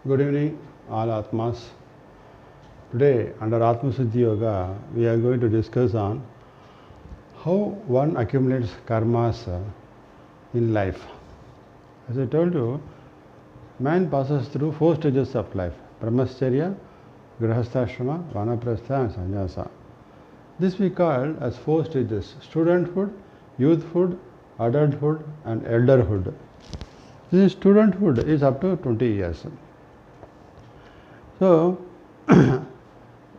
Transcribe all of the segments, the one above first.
Good evening, all Atmas. Today, under Atma Siddhi Yoga, we are going to discuss on how one accumulates karmas in life. As I told you, man passes through 4 stages of life: brahmacharya, grihasthashrama, vanaprastha and sannyasa. This we call as 4 stages: studenthood, youthhood, adulthood and elderhood. This studenthood is up to 20 years. So,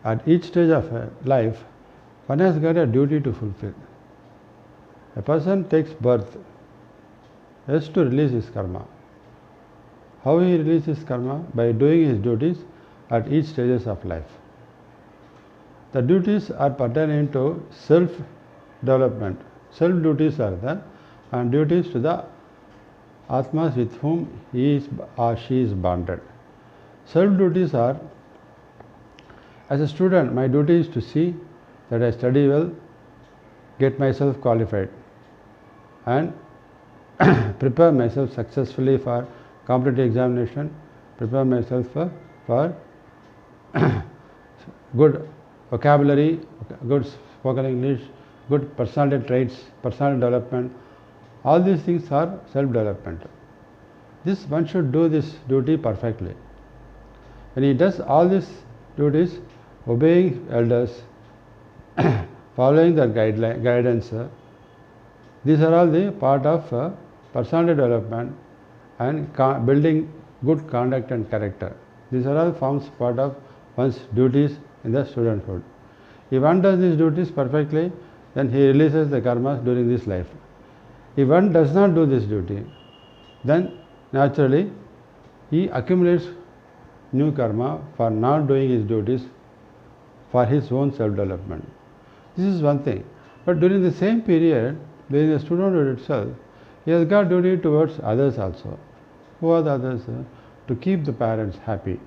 at each stage of life, one has got a duty to fulfill. A person takes birth has to release his karma. How he releases karma? By doing his duties at each stages of life. The duties are pertaining to self-development. Self-duties are there, and duties to the Atmas with whom he is or she is bonded. Self-duties are: as a student, my duty is to see that I study well, get myself qualified, and prepare myself successfully for competitive examination, prepare myself for good vocabulary, good spoken English, good personality traits, personal development. All these things are self-development. This one should do this duty perfectly. When he does all these duties, obeying elders, following their guidance, these are all the part of personality development and building good conduct and character. These are all forms part of one's duties in the studenthood. If one does these duties perfectly, then he releases the karmas during this life. If one does not do this duty, then naturally he accumulates new karma for not doing his duties for his own self-development. This is one thing. But during the same period, during the studenthood itself, he has got duty towards others also. Who are the others? To keep the parents happy,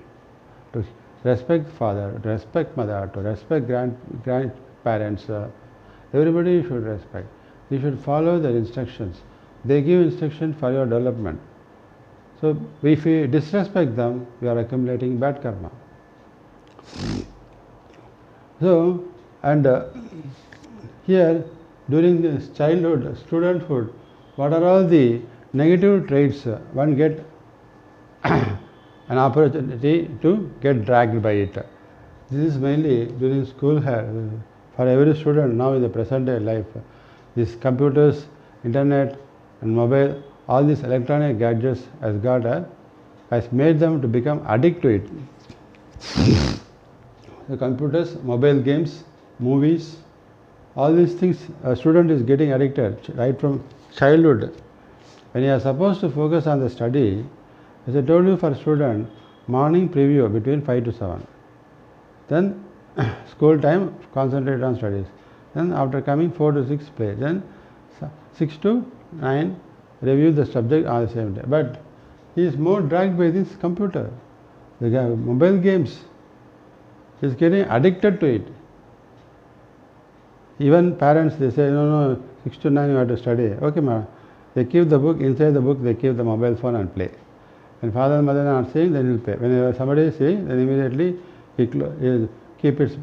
to respect father, to respect mother, to respect grandparents. Everybody you should respect. You should follow their instructions. They give instruction for your development. So, if we disrespect them, we are accumulating bad karma. So, and here during this childhood, studenthood, what are all the negative traits one get an opportunity to get dragged by it. This is mainly during school for every student now in the present day life. These computers, internet and mobile, all these electronic gadgets has made them to become addicted to it. The computers, mobile games, movies, all these things a student is getting addicted right from childhood. When he is supposed to focus on the study, as I told you, for student, morning preview between 5 to 7. Then school time, concentrate on studies. Then after coming 4 to 6 play. Then 6 to 9 review the subject on the same day. But he is more dragged by this computer, the mobile games. He is getting addicted to it. Even parents, they say, no, 6 to 9 you have to study. Okay, ma. They keep the book, inside the book they keep the mobile phone and play. When father and mother are not seeing, then he will play. When somebody is seeing, then immediately he keep it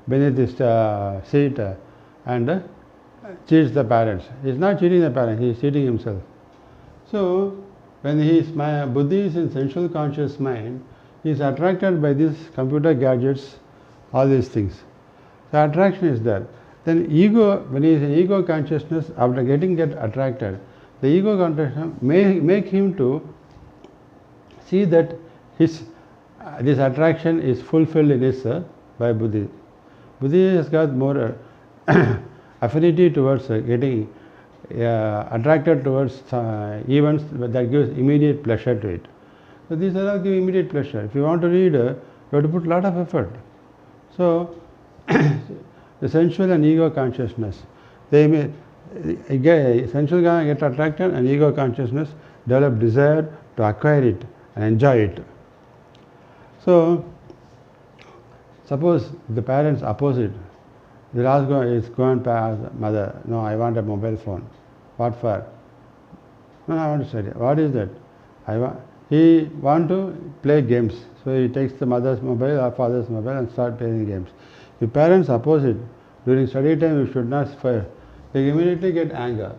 beneath this seat and cheats the parents. He is not cheating the parents, he is cheating himself. So, when his buddhi is in sensual conscious mind, he is attracted by these computer gadgets, all these things. So, attraction is there. Then ego, when he is in ego consciousness, after get attracted, the ego consciousness may make him to see that this attraction is fulfilled in his by buddhi. Buddhi has got more affinity towards getting attracted towards events that gives immediate pleasure to it. So these are all give immediate pleasure. If you want to read, you have to put a lot of effort. So the sensual and ego consciousness, they may sensual get attracted and ego consciousness develop desire to acquire it and enjoy it. So suppose the parents opposite, the last guy is going to ask mother, no, I want a mobile phone. What for? No, I want to study. What is that? he want to play games. So he takes the mother's mobile or father's mobile and start playing games. If parents oppose it, during study time you should not fire. They immediately get anger.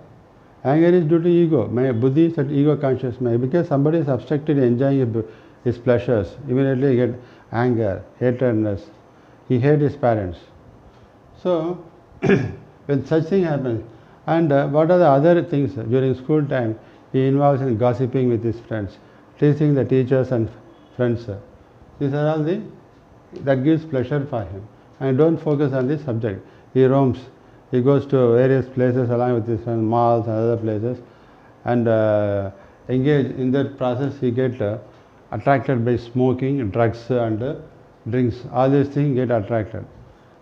Anger is due to ego. My buddhi is that ego conscious mind. Because somebody is obstructed enjoying his pleasures, immediately get anger, hatredness. He hates his parents. So when such thing happens, and what are the other things during school time? He involves in gossiping with his friends, teasing the teachers and friends. These are all that gives pleasure for him. And don't focus on this subject. He roams. He goes to various places along with his friends, malls and other places, and engage in that process. He gets attracted by smoking, drugs and drinks. All these things get attracted.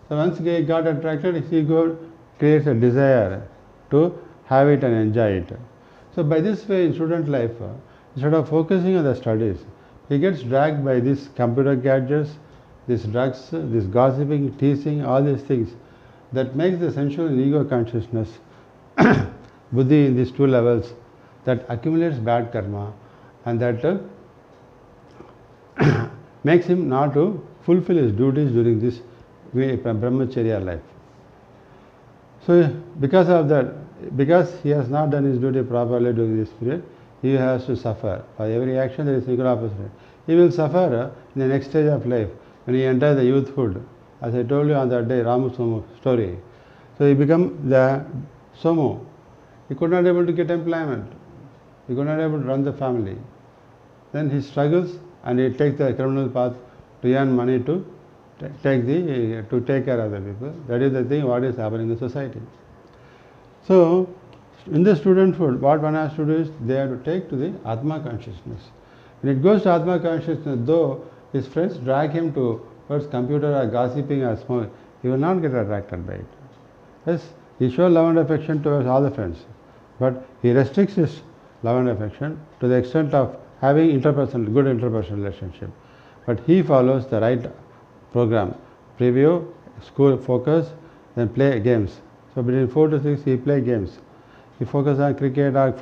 So once he got attracted, his ego creates a desire to have it and enjoy it. So by this way, in student life, instead of focusing on the studies, he gets dragged by these computer gadgets, these drugs, this gossiping, teasing, all these things that makes the sensual and ego consciousness, buddhi in these two levels, that accumulates bad karma and that makes him not to fulfill his duties during this brahmacharya life. So because of that, because he has not done his duty properly during this period, he has to suffer. For every action there is equal opposite. He will suffer in the next stage of life when he enters the youthhood. As I told you on that day, Ramu Somu story. So he become the Somu. He could not able to get employment. He could not able to run the family. Then he struggles and he takes the criminal path to earn money to take care of the people. That is the thing what is happening in the society. So in the studenthood, what one has to do is they have to take to the Atma consciousness. When it goes to Atma consciousness, though his friends drag him towards computer or gossiping or smoke, he will not get attracted by it. Yes, he shows love and affection towards all the friends, but he restricts his love and affection to the extent of having good interpersonal relationship. But he follows the right program: preview, school focus, then play games. So between 4 to 6 he play games. He focuses on cricket or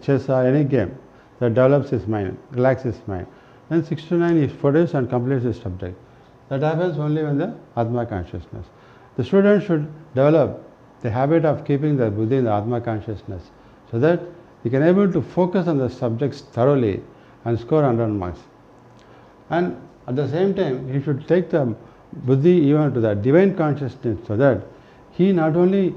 chess or any game that develops his mind, relaxes his mind. Then 6 to 9 he studies and completes his subject. That happens only when the Atma consciousness. The student should develop the habit of keeping the buddhi in the Atma consciousness so that he can able to focus on the subjects thoroughly and score 100 marks. And at the same time, he should take the buddhi even to the divine consciousness so that he not only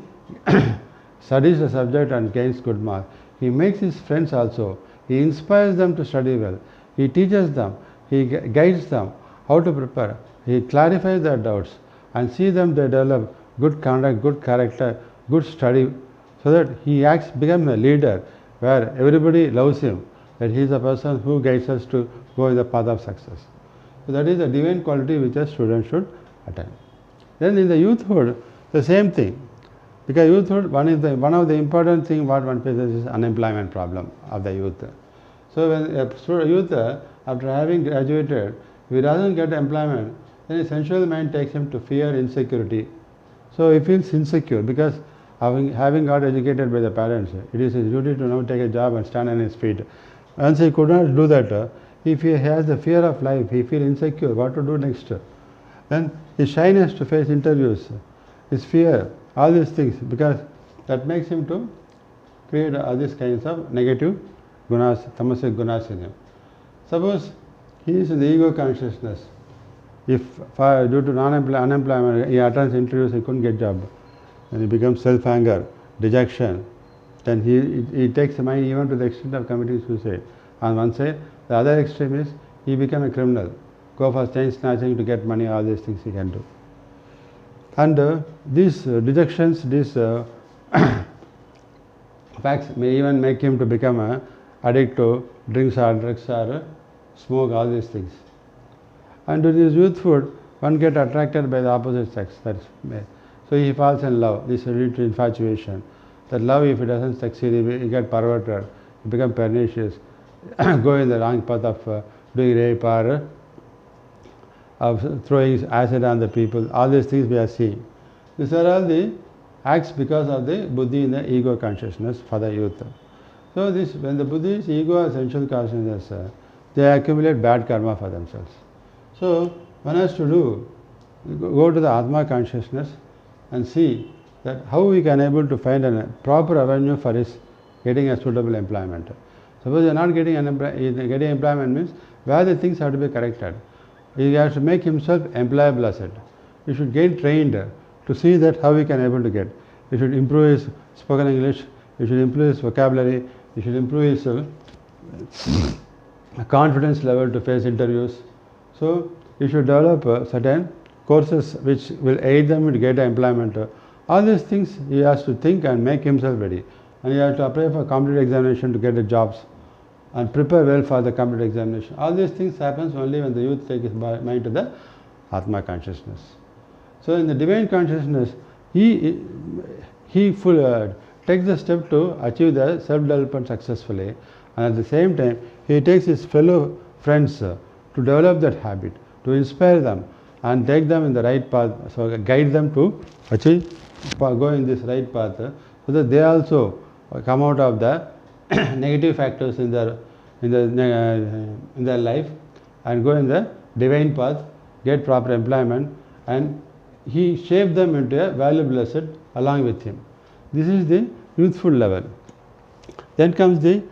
studies the subject and gains good marks, he makes his friends also. He inspires them to study well. He teaches them. He guides them how to prepare. He clarifies their doubts and see them they develop good conduct, good character, good study, so that he becomes a leader where everybody loves him, that he is a person who guides us to go in the path of success. So that is a divine quality which a student should attain. Then in the youthhood, the same thing. Because youthhood, one of the important things what one faces is unemployment problem of the youth. So when a youth, after having graduated, if he doesn't get employment, then his sensual mind takes him to fear, insecurity. So he feels insecure because having got educated by the parents, it is his duty to now take a job and stand on his feet. Once he could not do that, if he has the fear of life, he feels insecure, what to do next. Then his shyness to face interviews, his fear, all these things, because that makes him to create all these kinds of negative gunas, tamasic gunas in him. Suppose he is in the ego consciousness. If due to unemployment he attends interviews, he couldn't get job, and he becomes self-anger, dejection, then he takes the mind even to the extent of committing suicide. On one side, the other extreme is he becomes a criminal, go for chain snatching to get money, all these things he can do. And these dejections, these facts may even make him to become an addict to drinks or drugs or smoke, all these things. And to this youthhood, one gets attracted by the opposite sex. So he falls in love. This leads to infatuation. That love, if it doesn't succeed, he gets perverted, he becomes pernicious, go in the wrong path of doing rape or of throwing acid on the people. All these things we are seeing. These are all the acts because of the buddhi in the ego consciousness for the youth. So when the buddhi is ego or sensual consciousness, they accumulate bad karma for themselves. So one has to go to the Atma consciousness and see that how we can able to find a proper avenue for his getting a suitable employment. Suppose you are not getting employment means where the things have to be corrected. He has to make himself employable asset. He should get trained to see that how he can able to get. He should improve his spoken English, he should improve his vocabulary, he should improve his confidence level to face interviews. So he should develop certain courses which will aid them to get employment. All these things he has to think and make himself ready. And he has to apply for competitive examination to get the jobs and prepare well for the competitive examination. All these things happens only when the youth take his mind to the Atma consciousness. So in the divine consciousness, he takes the step to achieve the self-development successfully, and at the same time he takes his fellow friends to develop that habit, to inspire them and take them in the right path, so guide them to achieve, go in this right path, so that they also come out of the negative factors in their life and go in the divine path, get proper employment, and he shaped them into a valuable asset along with him. This is the youthful level. Then comes the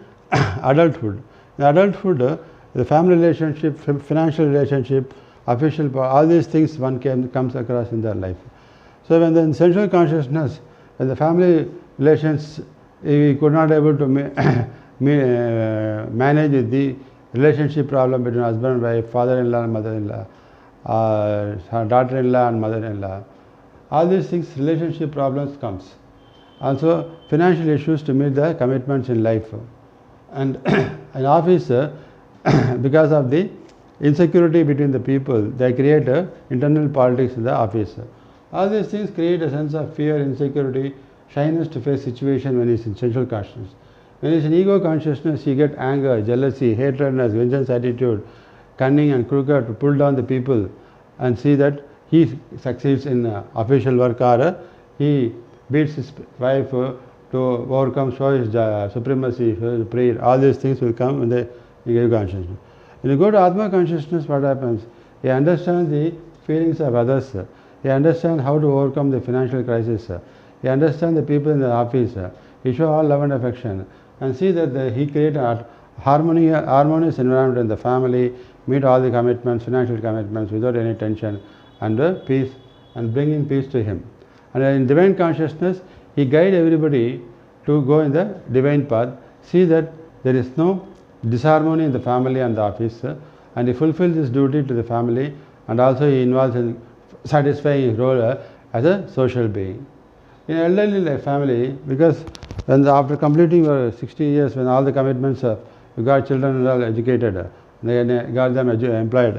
adulthood. In adulthood, the family relationship, financial relationship, official, all these things one comes across in their life. So when the sensual consciousness, when the family relations, he could not able to manage the relationship problem between husband and wife, father-in-law and mother-in-law, daughter-in-law and mother-in-law. All these things, relationship problems comes. Also financial issues to meet the commitments in life. And in office, because of the insecurity between the people, they create internal politics in the office. All these things create a sense of fear, insecurity, shyness to face situation when he is in sensual consciousness. When he is in ego consciousness, he gets anger, jealousy, hatredness, vengeance attitude, cunning and crooked to pull down the people and see that he succeeds in official work, or he beats his wife to overcome, show his supremacy, show his prayer. All these things will come in the ego consciousness. When you go to Atma consciousness, what happens? He understands the feelings of others. He understands how to overcome the financial crisis. He understands the people in the office. He shows all love and affection, and see that he creates a harmonious environment in the family, meet all the commitments, financial commitments without any tension, and peace, and bring in peace to him. And in divine consciousness, he guides everybody to go in the divine path, see that there is no disharmony in the family and the office, and he fulfills his duty to the family, and also he involves in satisfying his role as a social being. In elderly family, because after completing your 60 years, when all the commitments, you got children and all educated, they got them employed,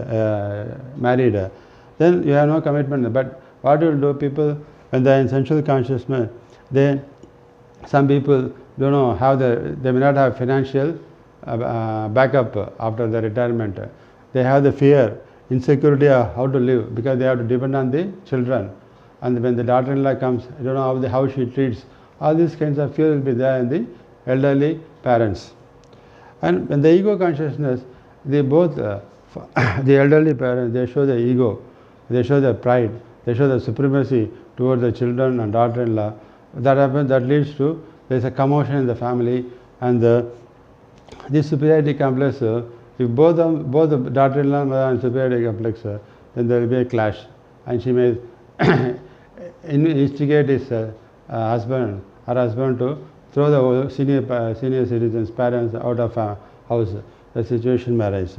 married, then you have no commitment. But what will do people when they are in sensual consciousness? Some people don't know they may not have financial backup after the retirement. They have the fear, insecurity of how to live, because they have to depend on the children. And when the daughter-in-law comes, you don't know how she treats. All these kinds of fear will be there in the elderly parents. And when the ego consciousness, they both, the elderly parents, they show the ego, they show the pride, they show the supremacy towards the children and daughter-in-law. That happens, that leads to, there is a commotion in the family, and this superiority complex, if both the daughter-in-law and mother are in superiority complex, then there will be a clash, and she may instigate his husband to throw the senior citizens, parents out of house. The situation may arise.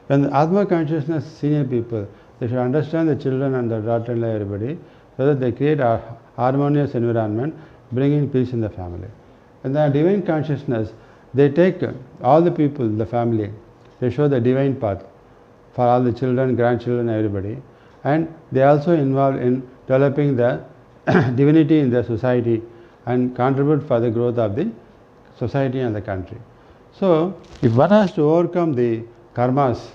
When the Atma consciousness, senior people, they should understand the children and the daughter-in-law, everybody, so that they create a harmonious environment, bringing peace in the family. And the divine consciousness, they take all the people in the family, they show the divine path for all the children, grandchildren, everybody, and they also involved in developing the divinity in the society and contribute for the growth of the society and the country. So, if one has to overcome the karmas,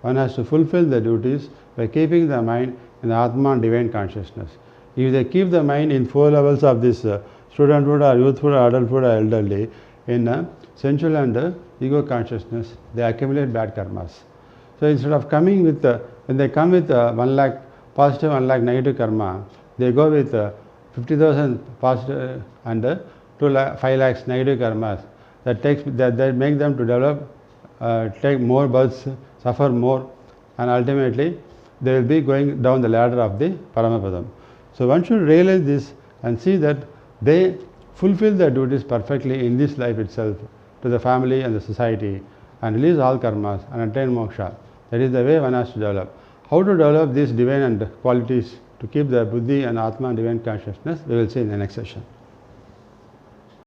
one has to fulfill the duties by keeping the mind in the Atma and divine consciousness. If they keep the mind in 4 levels of this studenthood or youthhood or adulthood or elderly, in sensual and ego consciousness, they accumulate bad karmas. So instead of coming with, when they come with 1 lakh positive, 1 lakh negative karma, they go with 50,000 positive and 5 lakhs negative karmas. That make them to develop, take more births, suffer more, and ultimately they will be going down the ladder of the Paramapadam. So one should realize this and see that they fulfill their duties perfectly in this life itself to the family and the society, and release all karmas and attain moksha. That is the way one has to develop. How to develop these divine and qualities to keep the buddhi and atma and divine consciousness, we will see in the next session.